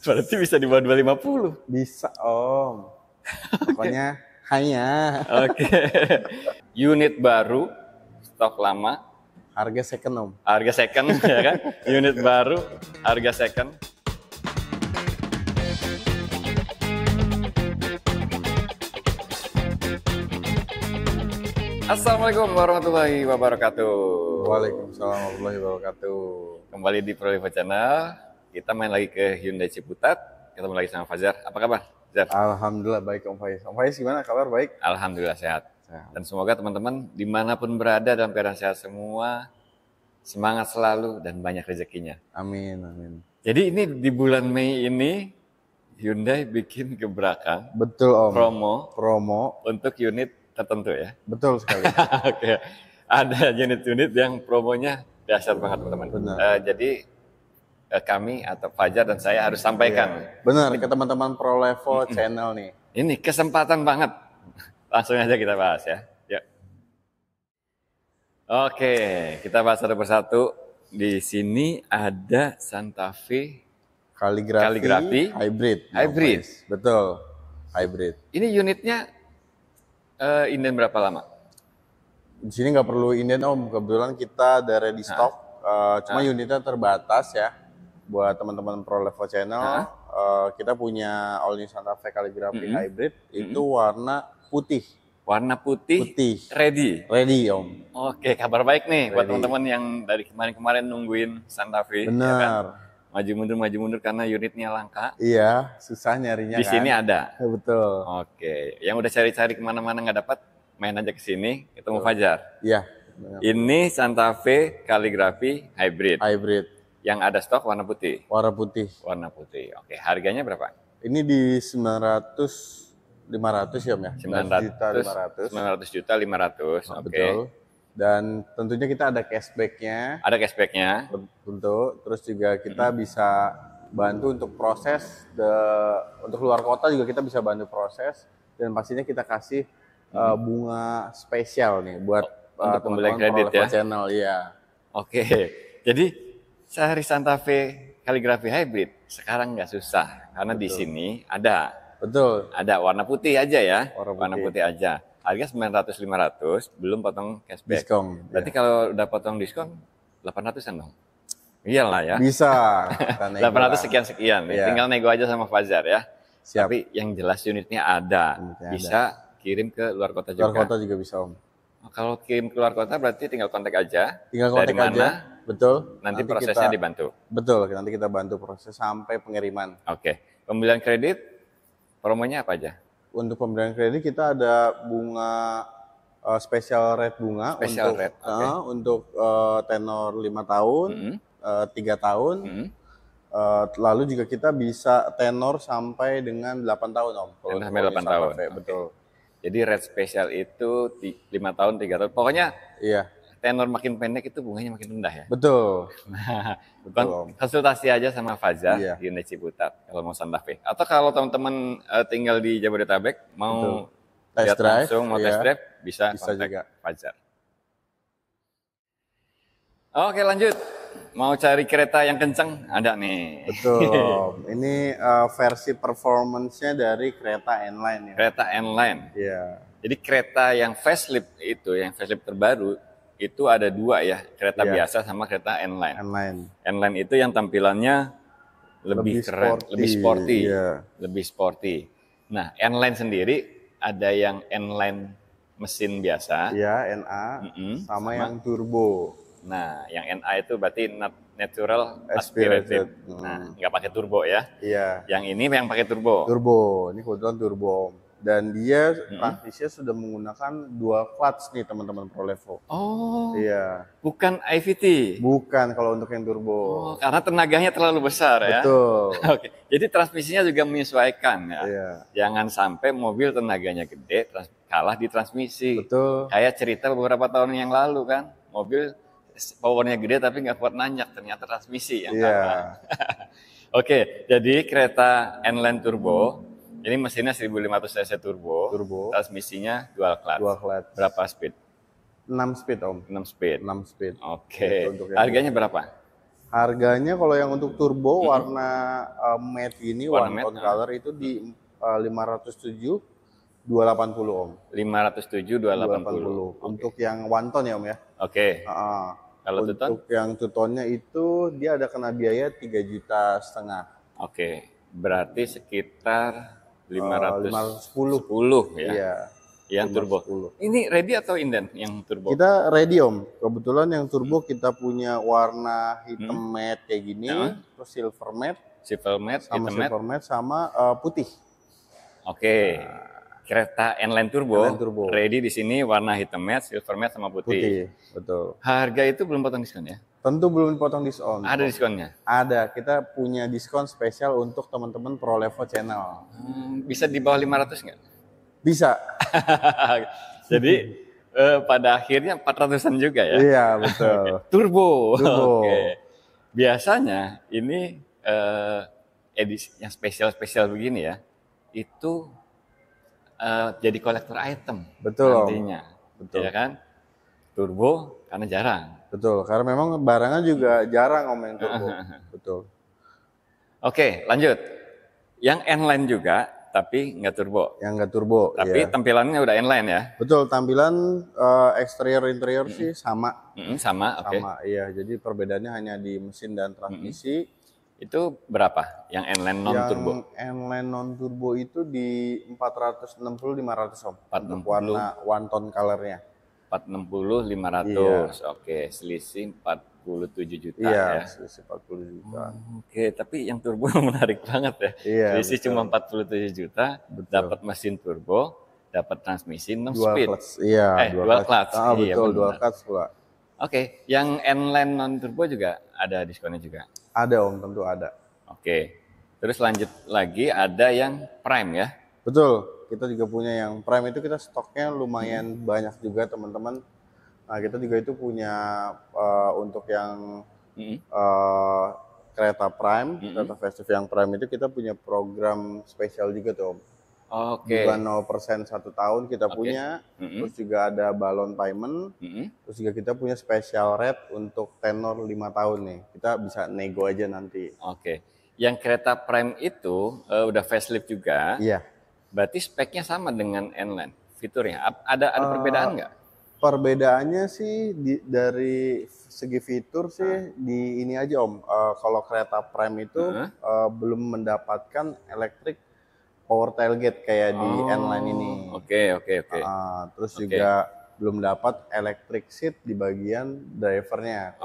Berarti bisa di bawah 250. Bisa Om. Pokoknya hanya Oke. Unit baru, stok lama, harga second Om. harga second ya kan? Unit baru, harga second. Assalamualaikum warahmatullahi wabarakatuh. Waalaikumsalam warahmatullahi wabarakatuh. Kembali di Prolivo Channel. Kita main lagi ke Hyundai Ciputat. Ketemu lagi sama Fajar. Apa kabar, Fajar? Alhamdulillah baik Om Faiz. Om Faiz gimana kabar? Baik? Alhamdulillah sehat. Sehat. Dan semoga teman-teman dimanapun berada dalam keadaan sehat semua, semangat selalu dan banyak rezekinya. Amin, amin. Jadi ini di bulan Mei ini Hyundai bikin gebrakan Betul Om. promo untuk unit tertentu ya. Betul sekali. Oke. Ada unit-unit yang promonya dahsyat banget teman-teman. Benar. Jadi kami atau Fajar dan saya harus sampaikan. Benar, ke teman-teman Prolevo channel nih. Ini kesempatan banget. Langsung aja kita bahas ya. Yuk. Oke, kita bahas satu persatu. Di sini ada Santa Fe Kaligrafi hybrid. Hybrid. Betul. Hybrid. Ini unitnya inden berapa lama? Di sini nggak perlu inden Om. Kebetulan kita ada ready stock. Cuma unitnya terbatas ya. Buat teman-teman Prolevo channel, kita punya all new Santa Fe Kaligrafi hybrid. Itu warna putih. Warna putih. Ready Om. Oke, kabar baik nih buat teman-teman yang dari kemarin-kemarin nungguin Santa Fe. Benar. Ya kan? Maju mundur karena unitnya langka. Iya, susah nyarinya Di sini ada. Betul. Oke, yang udah cari-cari kemana-mana nggak dapat, main aja ke sini, ketemu Fajar. Iya. Ini Santa Fe Kaligrafi hybrid. Hybrid. Yang ada stok warna putih. Warna putih. Warna putih. Oke, harganya berapa? Ini di 500 ya Om ya? 900 juta 500. Oke. Betul. Dan tentunya kita ada cashbacknya. Ada cashbacknya. Tentu. Terus juga kita bisa bantu untuk proses. Untuk luar kota juga kita bisa bantu proses. Dan pastinya kita kasih bunga spesial nih buat untuk pembelian kredit ya. Channel, iya. Oke. Jadi cari Santa Fe Kaligrafi hybrid sekarang nggak susah karena di sini ada. Betul. Ada warna putih aja ya. Warna putih aja. Harga 900-500 belum potong cashback. Diskon. Berarti kalau udah potong diskon 800-an dong. Iyalah ya. Bisa. 800 sekian. Iya. Tinggal nego aja sama Fajar ya. Siap. Tapi yang jelas unitnya ada. Bisa kirim ke luar kota juga. Luar kota juga bisa Om. Kalau kirim ke luar kota berarti tinggal kontak aja. Tinggal kontak aja. Betul. Nanti prosesnya dibantu. Betul. Nanti kita bantu proses sampai pengiriman. Oke. Pembelian kredit promonya apa aja? Untuk pembelian kredit kita ada bunga special rate bunga untuk tenor 5 tahun, 3 tahun. Lalu juga kita bisa tenor sampai dengan 8 tahun Om. Sampai 8 tahun. Betul. Jadi rate spesial itu 5 tahun, 3 tahun. Pokoknya iya. Tenor makin pendek itu bunganya makin rendah ya. Betul. Konsultasi aja sama Fajar di Hyundai Ciputat kalau mau Santa Fe. Atau kalau teman-teman tinggal di Jabodetabek mau lihat langsung, mau test drive, bisa kontak juga Fajar. Oke, lanjut. Mau cari kereta yang kencang? Ada nih. Betul. Ini versi performance-nya dari kereta N-Line ya. Kereta N-Line. Iya. Jadi kereta yang facelift itu, yang facelift terbaru, itu ada dua ya, kereta biasa sama kereta N-Line. N-Line itu yang tampilannya lebih keren, lebih sporty. Lebih sporty. Nah, N-Line sendiri ada yang N-Line mesin biasa. Iya, NA. Sama yang turbo. Nah, yang NA itu berarti natural aspirated. Nah, nggak pakai turbo ya. Iya. Yang ini yang pakai turbo. Turbo, ini kebetulan turbo. Dan dia transmisinya sudah menggunakan dual clutch nih teman-teman Prolevo. Oh. Iya. Bukan IVT. Bukan kalau untuk yang turbo. Oh, karena tenaganya terlalu besar ya. Betul. Oke. Jadi transmisinya juga menyesuaikan ya. Iya. Jangan sampai mobil tenaganya gede kalah di transmisi. Betul. Kayak cerita beberapa tahun yang lalu kan, mobil powernya gede tapi nggak kuat nanjak, ternyata transmisi yang kalah. Oke, jadi kereta N-Line Turbo. Ini mesinnya 1500 cc turbo. Transmisinya dual clutch. Berapa speed? 6 speed Om. 6 speed. Oke. Harganya berapa? Harganya kalau yang untuk turbo warna matte ini, one tone color itu di 507 280 Om. 507 280. Untuk yang one tone ya Om ya. Oke. Kalau untuk yang two tone-nya itu dia ada kena biaya 3,5 juta. Oke. Berarti sekitar 510 ya. Iya. Yang turbo. Ini ready atau inden yang turbo? Kita ready Om. Kebetulan yang turbo kita punya warna hitam matte kayak gini, terus silver matte, sama putih. Oke. Kereta N-Line turbo, ready di sini warna hitam matte, silver matte sama putih. Betul. Harga itu belum potong diskon ya? Tentu belum potong diskon. Ada diskonnya? Ada. Kita punya diskon spesial untuk teman-teman Pro Levo channel. Bisa di bawah 500 nggak? Bisa. Jadi pada akhirnya 400-an juga ya? Iya, betul. Turbo. Oke. Biasanya ini edisi yang spesial-spesial begini ya, itu jadi kolektor item. Betul. Nantinya. Betul. Ya kan? Turbo karena jarang. Betul, karena memang barangnya juga jarang Om yang turbo. Betul. Oke, lanjut. Yang N-Line juga, tapi nggak turbo. Yang nggak turbo, tapi tampilannya udah N-Line ya? Betul, tampilan eksterior interior sih sama. Sama, oke. Sama, iya. Jadi perbedaannya hanya di mesin dan transmisi. Itu berapa yang N-Line non-turbo? Yang N-Line non-turbo itu di 460-500 Om. Untuk warna one tone colornya. 460 500. Oke, selisih 47 juta ya. Selisih 47 juta. Oke, tapi yang turbo menarik banget ya. Selisih cuma 47 juta, dapat mesin turbo, dapat transmisi 6 speed. Dual clutch. Betul, dual clutch pula. Oke, yang N-Line non turbo juga ada diskonnya juga. Ada Om, tentu ada. Oke. Terus lanjut lagi ada yang Prime ya. Betul. Kita juga punya yang Prime itu kita stoknya lumayan banyak juga teman-teman. Nah kita juga itu punya untuk yang kereta Prime, kereta festive yang Prime itu kita punya program spesial juga tuh Om. Bukan 0% 1 tahun kita punya, terus juga ada balon payment, terus juga kita punya special rate untuk tenor 5 tahun nih. Kita bisa nego aja nanti. Oke. Yang kereta Prime itu udah facelift juga. Iya. Berarti speknya sama dengan N-Line fiturnya. Ada perbedaan nggak? Perbedaannya sih dari segi fitur sih di ini aja Om. Kalau kereta Prime itu belum mendapatkan electric power tailgate kayak di N-Line ini. Oke. Terus juga belum dapat electric seat di bagian drivernya.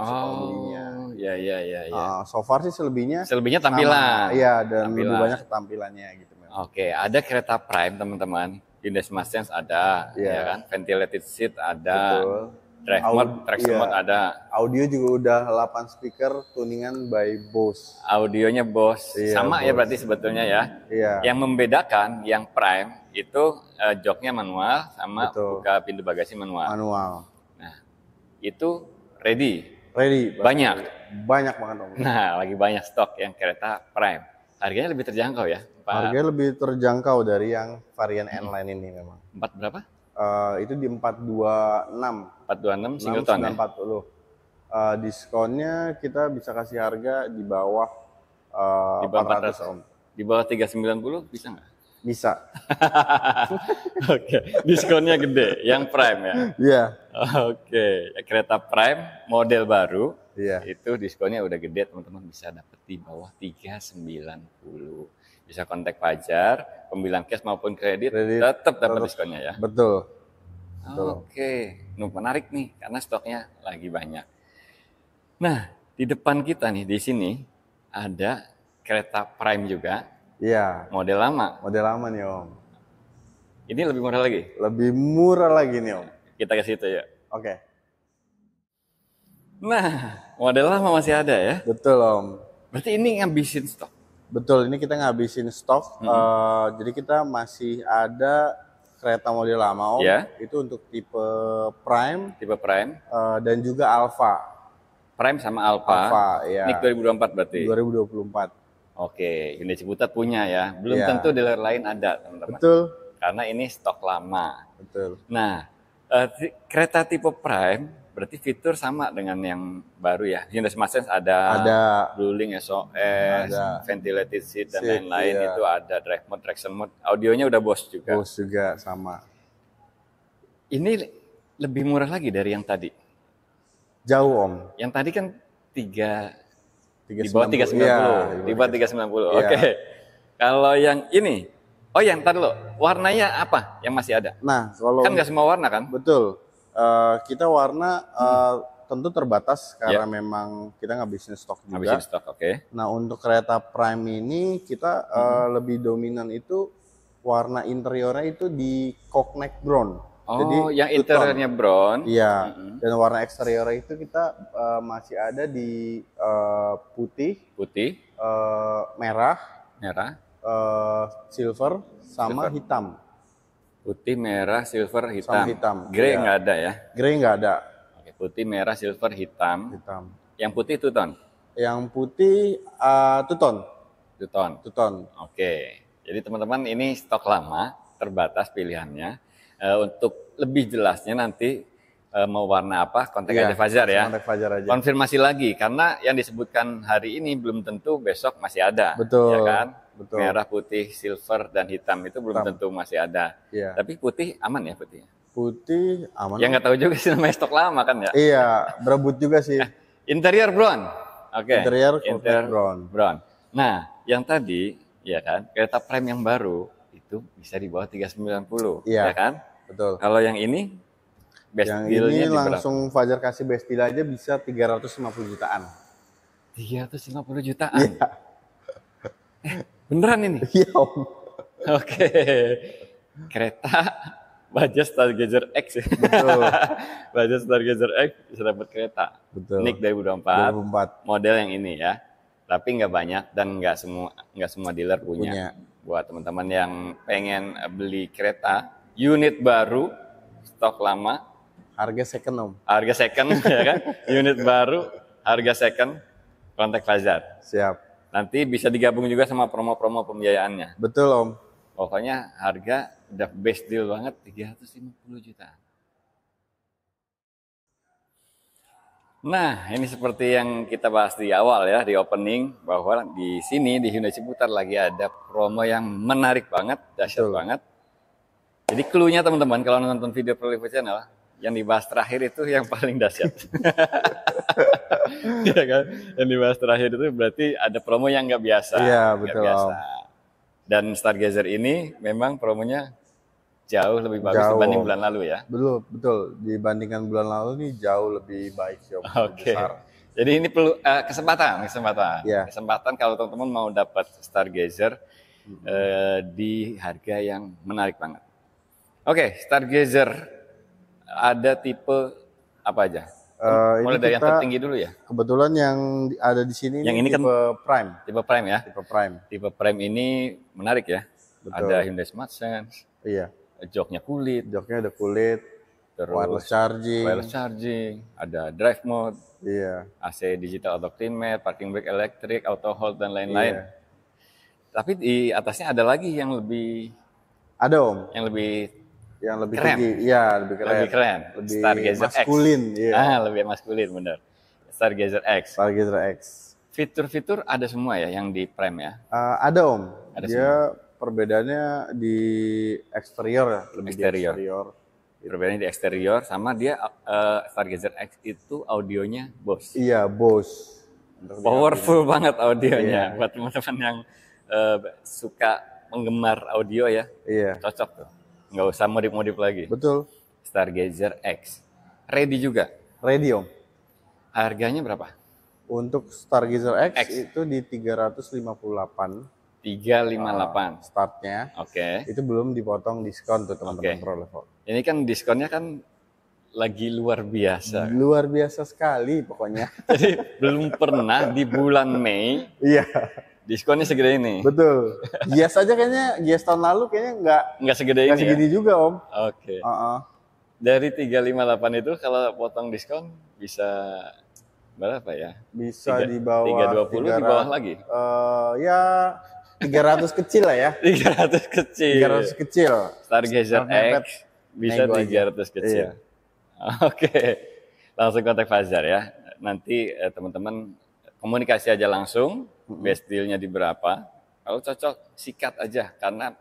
Iya. So far sih selebihnya tampilan. Iya, dan lebih banyak tampilannya gitu. Oke, ada kereta Prime teman-teman. Hyundai Smart Sense ada, ya kan? Ventilated seat ada. Drive mode, traction mode ada. Audio juga udah 8 speaker tuningan by Bose. Audionya Bose. Sama Bose. Ya berarti sebetulnya ya. Iya. Yang membedakan yang Prime itu joknya manual sama buka pintu bagasi manual. Nah, itu ready. Banyak banget Om. Nah, lagi banyak stok yang kereta Prime. Harganya lebih terjangkau ya, Pak? Harganya lebih terjangkau dari yang varian N-Line ini memang. 4 berapa? Itu di 426. 426 singleton ya? 940. Diskonnya kita bisa kasih harga di bawah 400 Om. Di bawah 390 bisa nggak? Bisa. Oke, diskonnya gede, yang Prime ya? Iya. Oke, kereta Prime model baru. Iya. Itu diskonnya udah gede, teman-teman bisa dapat di bawah 390. Bisa kontak Fajar, pembilang cash maupun kredit tetap dapat diskonnya ya. Betul. Oke, menarik nih karena stoknya lagi banyak. Nah, di depan kita nih di sini ada kereta Prime juga. Iya. Model lama. Model lama nih Om. Ini lebih murah lagi? Lebih murah lagi nih Om. Kita ke situ ya. Oke. Nah, model lama masih ada ya? Betul Om. Berarti ini ngabisin stok? Betul, ini kita ngabisin stok. Jadi kita masih ada kereta model lama Om. Itu untuk tipe Prime. Dan juga Alpha. Prime sama Alpha. Ya. Ini 2024 berarti? 2024. Oke, Hyundai Ciputat punya ya. Belum tentu dealer lain ada, teman-teman. Betul. Karena ini stok lama. Betul. Nah, kereta tipe Prime Berarti fitur sama dengan yang baru ya. Hyundai Smart Sense ada Bluelink, SOS, ventilated seat dan lain-lain, itu ada drive mode, traction mode. Audionya udah Bose juga. Bose juga sama. Ini lebih murah lagi dari yang tadi. Jauh Om. Yang tadi kan di bawah 390. Ya, di bawah 390. Oke. Kalau yang ini, yang tadi lo, warnanya apa yang masih ada? Nah, kalau kan nggak semua warna kan? Betul. Kita warna tentu terbatas karena memang kita nggak bisnis stok juga. Nggak bisnis stok, oke. Nah, untuk kereta Prime ini kita lebih dominan itu warna interiornya itu di Cockneck Brown. Jadi yang interiornya brown. Iya. Dan warna eksteriornya itu kita masih ada di putih, merah, silver, sama hitam. Putih, merah, silver, hitam. Sama hitam. Grey nggak ada ya? Grey nggak ada. Oke, putih, merah, silver, hitam. Yang putih two-tone? Yang putih two-tone. Two-tone. Oke. Jadi teman-teman, ini stok lama, terbatas pilihannya. Untuk lebih jelasnya nanti mau warna apa, kontak aja Fajar ya. Kontak Fajar aja. Konfirmasi lagi, karena yang disebutkan hari ini belum tentu besok masih ada. Betul. Ya kan? Betul. Merah, putih, silver, dan hitam itu belum tentu masih ada. Iya. Tapi putih aman ya putih? Putih aman. Ya nggak tahu juga sih, namanya stok lama kan ya? Iya, berebut juga sih. Interior brown. Oke. Interior brown. Nah, yang tadi ya kan, kereta Prime yang baru itu bisa di bawah 390, ya kan? Betul. Kalau yang ini best deal-nya ini langsung Fajar kasih best deal aja bisa 350 jutaan. 350 jutaan? Iya. Beneran ini? Iya Om. Oke. Kereta Bajaj Stargazer X. Betul. Bajaj Stargazer X bisa dapat kereta. Betul. NIK 2024. Model yang ini ya. Tapi nggak banyak dan nggak semua dealer punya. Buat teman-teman yang pengen beli kereta, unit baru, stok lama. Harga second Om. Harga second ya kan? Unit baru, harga second, kontak Fajar. Siap. Nanti bisa digabung juga sama promo-promo pembiayaannya. Betul Om. Pokoknya harga udah best deal banget, 350 juta. Nah, ini seperti yang kita bahas di awal ya, di opening, bahwa di sini di Hyundai Ciputat lagi ada promo yang menarik banget, dahsyat banget. Jadi clue-nya teman-teman kalau nonton video Prolivo Channel, yang dibahas terakhir itu yang paling dahsyat. Iya kan? Yang dibahas terakhir itu berarti ada promo yang nggak biasa. Iya, betul. Biasa. Dan Stargazer ini memang promonya jauh lebih bagus dibanding bulan lalu ya. Betul. Dibandingkan bulan lalu nih jauh lebih baik sih Om. Oke. Jadi ini perlu kesempatan. Yeah. Kesempatan kalau teman-teman mau dapat Stargazer di harga yang menarik banget. Oke, Stargazer ada tipe apa aja? Mulai dari yang tertinggi dulu ya. Kebetulan yang ada di sini yang ini tipe kan Prime. Tipe Prime ya. Tipe Prime ini menarik ya. Betul. Ada Hyundai Smart Sense. Iya. Joknya ada kulit. Terus wireless charging. Ada drive mode. Iya. AC digital auto climate, parking brake elektrik, auto hold dan lain-lain. Iya. Tapi di atasnya ada lagi yang lebih. Ada Om. Yang lebih keren. Tinggi. Iya, lebih keren. Lebih Stargazer maskulin, X. Iya. Lebih maskulin, benar. Stargazer X. Fitur-fitur ada semua ya yang di Prime ya? Ada Om. Ada dia semua. Perbedaannya di eksterior ya, lebih di eksterior. Perbedaannya di eksterior sama dia Stargazer X itu audionya Bose. Iya, Bose. Powerful banget audionya. Buat teman-teman yang suka penggemar audio ya. Iya. Cocok tuh. Nggak usah modif-modif lagi. Betul. Stargazer X. Ready juga? Ready Om. Harganya berapa? Untuk Stargazer X itu di 358. 358 startnya. Oke. Itu belum dipotong diskon tuh teman-teman Prolivo. Ini kan diskonnya kan lagi luar biasa. Luar biasa sekali pokoknya. Jadi belum pernah di bulan Mei. Iya. Diskonnya segede ini. Betul. Gias aja kayaknya, Gias tahun lalu kayaknya nggak segede ini. Nggak segede juga Om. Oke. Dari 358 itu kalau potong diskon bisa berapa ya? Bisa di bawah 320 di bawah lagi. Ya 300 kecil lah ya. 300 kecil. 300 kecil. Stargazer X bisa 300 kecil. Iya. Oke. Langsung kontak Fajar ya. Nanti teman-teman komunikasi aja langsung, best deal-nya di berapa. Kalau cocok, sikat aja. Karena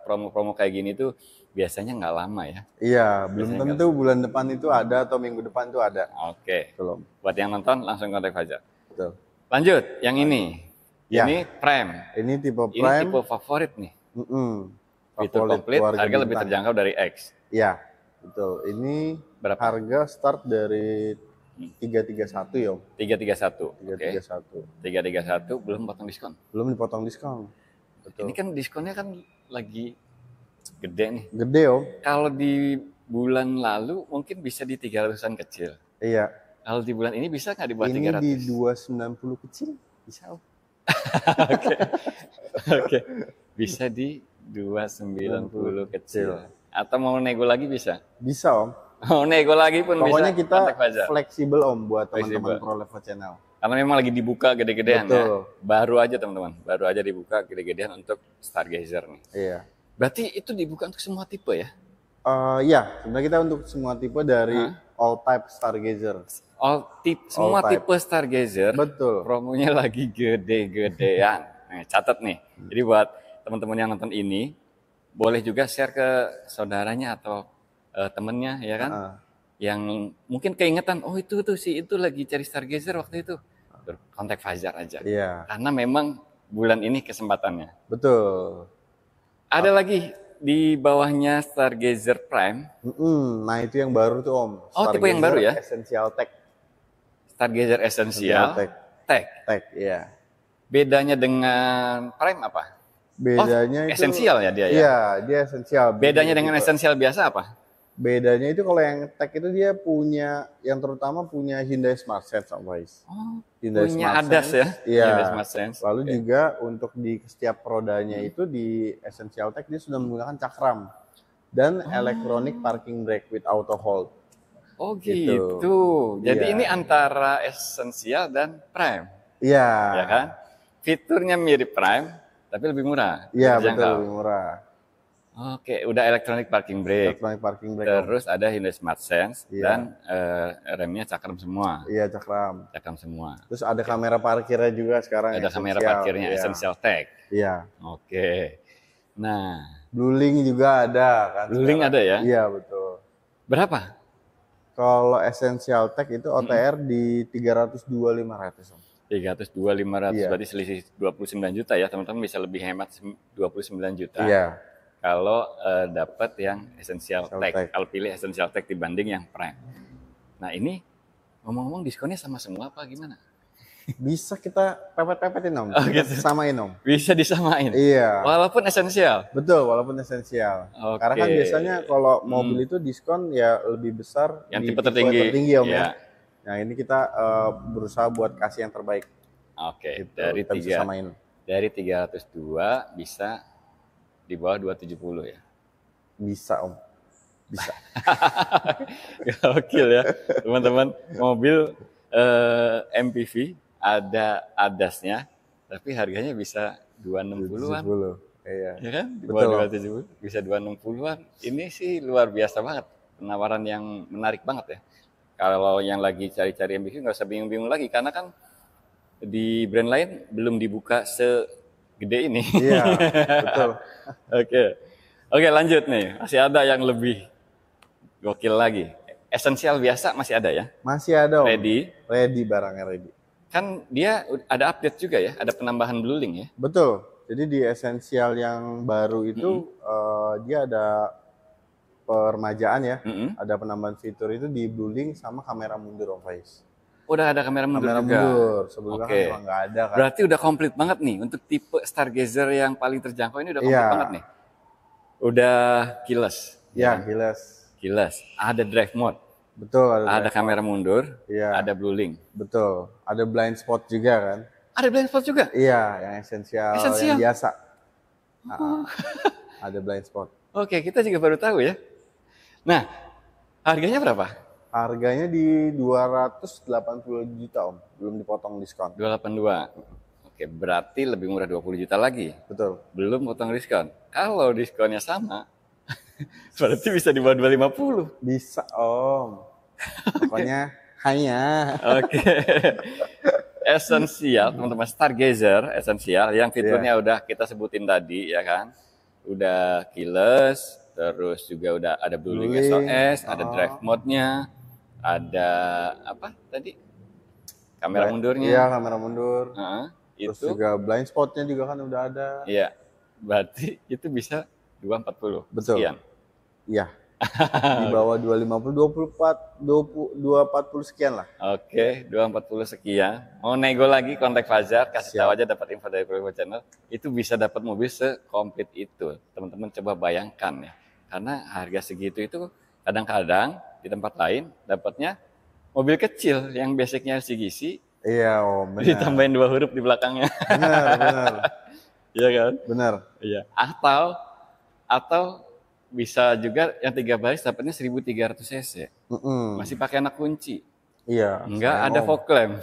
promo-promo kayak gini tuh biasanya nggak lama ya. Iya, belum tentu bulan depan itu ada atau minggu depan tuh ada. Oke. Belum. Buat yang nonton, langsung kontak Fajar. Betul. Lanjut, yang ini. Ya. Ini Prime. Ini tipe Prime. Ini tipe favorit nih. Fitur komplit, harga lebih terjangkau dari X. Iya, betul. Ini berapa? Harga start dari 331 ya, Om. 331. 331. 331 belum potong diskon. Belum dipotong diskon. Betul. Ini kan diskonnya kan lagi gede nih. Gede, Om. Kalau di bulan lalu mungkin bisa di 300-an kecil. Iya. Kalau di bulan ini bisa nggak di bawah 300? Ini di 290 kecil, bisa, Om. Oke. Bisa di 290 kecil. Atau mau nego lagi bisa? Bisa, Om. Mau nego lagi pun pokoknya bisa. Pokoknya kita fleksibel, Om, buat teman-teman Pro Level Channel. Karena memang lagi dibuka gede-gedean ya. Baru aja teman-teman, baru aja dibuka gede-gedean untuk Stargazer nih. Iya. Berarti itu dibuka untuk semua tipe ya? Iya, sebenarnya kita untuk semua tipe dari all type Stargazer. Semua tipe Stargazer. Betul. Promonya lagi gede-gedean. Nah, catat nih. Jadi buat teman-teman yang nonton ini, boleh juga share ke saudaranya atau temennya ya kan, yang mungkin keingetan, oh itu tuh si itu lagi cari Stargazer waktu itu, kontak Fajar aja. Iya. Karena memang bulan ini kesempatannya. Betul. Ada lagi di bawahnya Stargazer Prime. Nah itu yang baru tuh, Om. Stargazer tipe yang baru ya? Essential Tech. Stargazer Essential Tech. Iya. Bedanya dengan Prime apa? Bedanya itu esensial ya dia ya? Iya, dia esensial. Bedanya dengan esensial biasa apa? Bedanya itu kalau yang Tech itu dia punya, yang terutama punya Hyundai Smart Sense, Om Faiz. Hyundai punya Smart ADAS Sense, ya? Iya. Hyundai Smart Sense. Lalu juga untuk di setiap rodanya itu di Essential Tech dia sudah menggunakan cakram dan electronic parking brake with auto hold. Oh gitu. Jadi ini antara Essential dan Prime. Iya. Ya kan? Fiturnya mirip Prime, tapi lebih murah. Iya, betul, lebih murah. Oke, udah electronic parking brake. Terus ada Hyundai Smart Sense dan remnya cakram semua. Iya, cakram semua. Terus ada kamera parkirnya juga sekarang. Ada kamera parkirnya Essential Tech. Iya. Oke. Nah, Blueling juga ada kan. Blueling ada ya? Iya, betul. Berapa? Kalau Essential Tech itu OTR di 302.500, Om. 302.500, berarti selisih 29 juta ya, teman-teman bisa lebih hemat 29 juta. Iya. Kalau dapat yang Essential Tech, kalau pilih Essential Tech dibanding yang Prime. Nah ini ngomong-ngomong diskonnya sama semua apa gimana? Bisa kita pepet-pepetin, Om. Gitu. Samain, Om. Bisa disamain? Iya. Walaupun esensial? Betul, walaupun esensial. Karena kan biasanya kalau mobil itu diskon ya lebih besar. Yang tipe tertinggi, Om ya. Nah ini kita berusaha buat kasih yang terbaik. Oke, gitu. dari 302 bisa di bawah 270 ya? Bisa, Om. Bisa. Gokil ya, teman-teman. Mobil MPV ada ADAS-nya, tapi harganya bisa 260-an. Iya. Ya kan? Di bawah 270 bisa 260-an. Ini sih luar biasa banget. Penawaran yang menarik banget ya. Kalau yang lagi cari-cari MPV nggak usah bingung-bingung lagi, karena kan di brand lain belum dibuka segede ini. Iya, betul. Oke, lanjut nih. Masih ada yang lebih gokil lagi. Esensial biasa masih ada ya? Masih ada, Om. Ready barangnya ready. Kan dia ada update juga ya, ada penambahan Blueling ya? Betul. Jadi di esensial yang baru itu dia ada permajaan ya, ada penambahan fitur itu di Blueling sama kamera mundur, Om Faiz. Udah ada kamera mundur juga? Mundur, sebelumnya kan memang nggak ada kan. Berarti udah komplit banget nih, untuk tipe Stargazer yang paling terjangkau ini udah komplit banget nih? Udah keyless? Iya, keyless. Ada drive mode? Betul, ada kamera mundur, ada Blueling? Betul, ada blind spot juga kan. Ada blind spot juga? Iya, yang esensial, yang biasa. Ada blind spot. Oke, kita juga baru tahu ya. Nah, harganya berapa? Harganya di 280 juta, Om. Belum dipotong diskon. 282. Oke, berarti lebih murah 20 juta lagi. Betul. Belum potong diskon. Kalau diskonnya sama, berarti bisa di bawah 250. Bisa, Om. Pokoknya Hanya. Oke. Esensial, teman-teman, Stargazer esensial yang fiturnya udah kita sebutin tadi ya kan. Udah keyless, terus juga udah ada Blue Link SOS, ada drive mode-nya, ada apa tadi? Kamera mundurnya. Iya, kamera mundur. Terus itu juga blind spot-nya juga kan udah ada. Iya. Berarti itu bisa 240. Betul. Sekian. Iya. Di bawah 250, 240 sekian lah. Oke, 240 sekian. Mau nego lagi kontak Fajar, kasih tahu aja dapat info dari Prolevo Channel. Itu bisa dapat mobil sekomplit itu. Teman-teman coba bayangkan ya. Karena harga segitu itu kadang-kadang di tempat lain dapatnya mobil kecil yang basicnya LCGC. Iya, benar. Ditambahin 2 huruf di belakangnya. Benar. Iya kan? Benar. Iya. Atau bisa juga yang 3 baris dapatnya 1300 cc. Masih pakai anak kunci. Iya. Enggak ada fog lamp.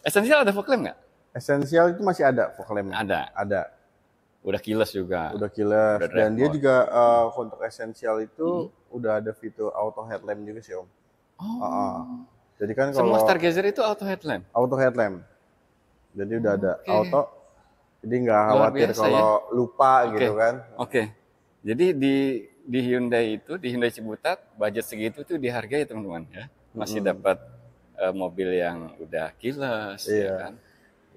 Esensial ada fog lamp nggak? Esensial itu masih ada fog lamp. Ada. Udah keyless juga. Udah keyless. Dan dia juga untuk esensial itu udah ada fitur auto headlamp juga sih Om. Jadi kan kalau semua Stargazer itu auto headlamp. Auto headlamp. Jadi udah ada auto. Jadi nggak khawatir kalau lupa gitu kan. Jadi di Hyundai itu, di Hyundai Ciputat, budget segitu tuh dihargai teman-teman ya. Masih dapat mobil yang udah keyless, ya kan?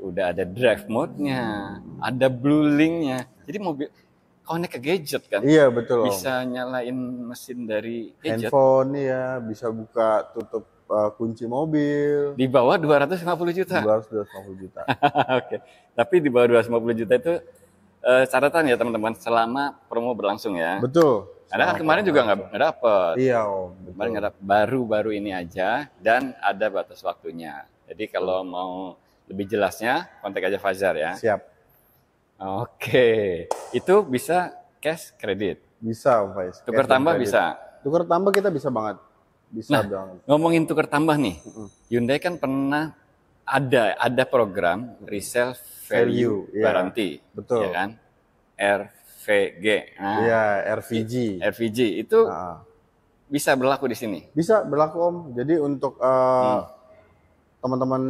Udah ada drive mode-nya, ada Blue Link-nya. Jadi mobil connect ke gadget kan? Iya betul. Bisa nyalain mesin dari gadget. Handphone ya, bisa buka tutup kunci mobil. Di bawah 250 juta. 250 juta. Oke. Tapi di bawah 250 juta itu catatan ya teman-teman, selama promo berlangsung ya. Betul. Karena kemarin juga nggak dapet. Iya Om. Kemarin nggak dapet, baru-baru ini aja dan ada batas waktunya. Jadi kalau mau lebih jelasnya kontak aja Fajar ya. Siap. Oke, itu bisa cash kredit. Bisa Om Faiz. Tukar tambah bisa. Tukar tambah kita bisa banget. Bisa banget. Ngomongin tukar tambah nih, Hyundai kan pernah ada program resale value guarantee, betul ya kan? RVG. Iya, RVG. RVG itu bisa berlaku di sini. Bisa berlaku Om. Jadi untuk teman-teman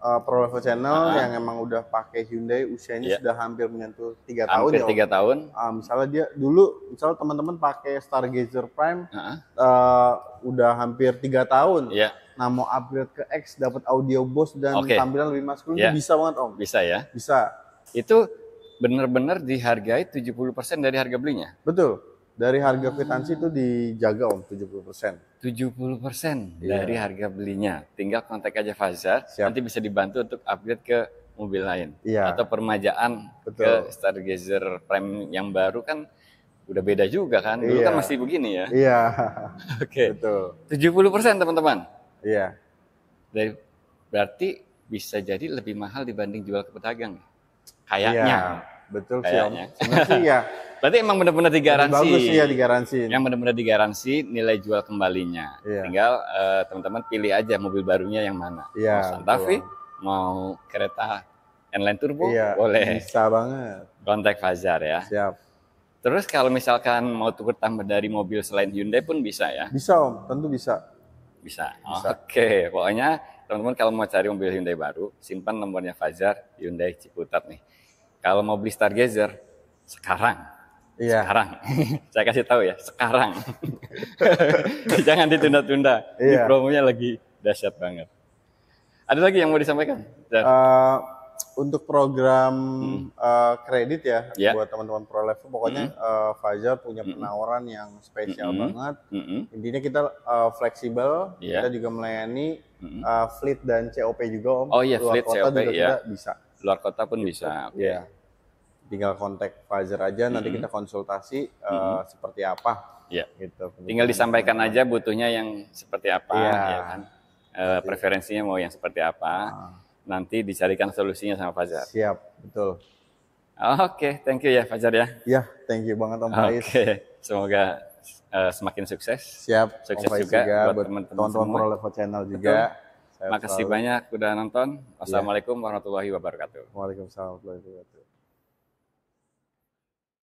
Prolevo Channel yang emang udah pakai Hyundai usianya sudah hampir menyentuh 3 tahun ya. Hampir 3 tahun. Misalnya dia dulu, misalnya teman-teman pakai Stargazer Prime udah hampir 3 tahun. Iya. Nah mau upgrade ke X dapat audio Bose dan tampilan lebih maskulin itu bisa banget Om. Bisa ya? Bisa. Itu benar-benar dihargai 70% dari harga belinya? Betul. Dari harga kwitansi itu dijaga Om 70%. 70% dari harga belinya. Tinggal kontak aja Fajar, nanti bisa dibantu untuk upgrade ke mobil lain. Atau permajaan ke Stargazer Prime yang baru kan udah beda juga kan. Dulu kan masih begini ya. Iya. Oke. Betul. 70% teman-teman. Iya. Berarti bisa jadi lebih mahal dibanding jual ke pedagang. Kayaknya. Betul sih Om. Sebenarnya ya. Berarti emang benar-benar digaransi. Bagus sih ya digaransi. Yang benar-benar digaransi nilai jual kembalinya. Tinggal teman-teman pilih aja mobil barunya yang mana. Mau Santa Fe, mau kereta N-Line Turbo, boleh. Bisa banget. Kontak Fajar ya. Siap. Terus kalau misalkan mau tukar tambah dari mobil selain Hyundai pun bisa ya? Bisa Om, tentu bisa. Bisa. Oke, pokoknya teman-teman kalau mau cari mobil Hyundai baru, simpan nomornya Fajar, Hyundai Ciputat nih. Kalau mau beli Stargazer, sekarang. Sekarang. Saya kasih tahu ya, sekarang. Jangan ditunda-tunda. Ini promonya lagi dahsyat banget. Ada lagi yang mau disampaikan? Untuk program kredit ya, buat teman-teman Prolevo, pokoknya Fajar punya penawaran yang spesial banget. Intinya kita fleksibel, kita juga melayani fleet dan COP juga Om. Oh iya, fleet COP ya. Bisa. Luar kota pun bisa. Iya. Tinggal kontak Fajar aja, nanti kita konsultasi seperti apa. Iya. Gitu. Tinggal disampaikan aja butuhnya yang seperti apa, ya kan? Preferensinya mau yang seperti apa. Nanti dicarikan solusinya sama Fajar. Siap, betul. Oke, thank you ya Fajar ya. Ya, thank you banget Om Faiz. Semoga semakin sukses. Siap, sukses juga buat teman-teman Prolevo Channel juga. Makasih banyak udah nonton. Wassalamualaikum warahmatullahi wabarakatuh. Waalaikumsalam warahmatullahi wabarakatuh.